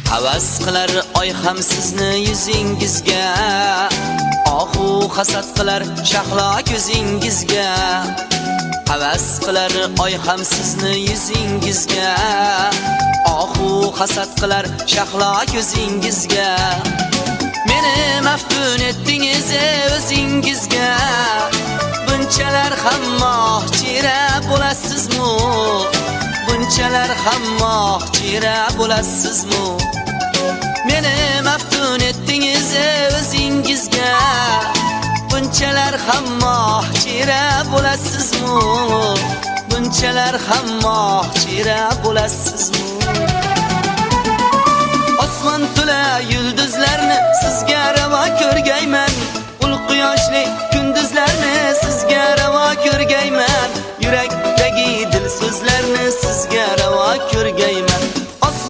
Havas qilar oy ham sizni yuzingizga, ohu hasad qilar shahlo ko'zingizga. Havas qilar oy ham sizni yuzingizga, ohu hasad qilar shahlo ko'zingizga. Meni maftun etdingiz o'zingizga, bunchalar ham mohchira bo'lasizmi? Bunchalar ham mohchira bo'lasizmi? Meni maftun etdingiz o'zingizga, bunchalar ham mohchira bo'lasizmi? Bunchalar ham mohchira bo'lasizmi? Osmon to'la yulduzlarni sizga ravo ko'rgayman, ul quyoshli kunduzlarni sizga ravo ko'rgayman, yurakdagi dil so'zlarni sizga ravo ko'rgayman.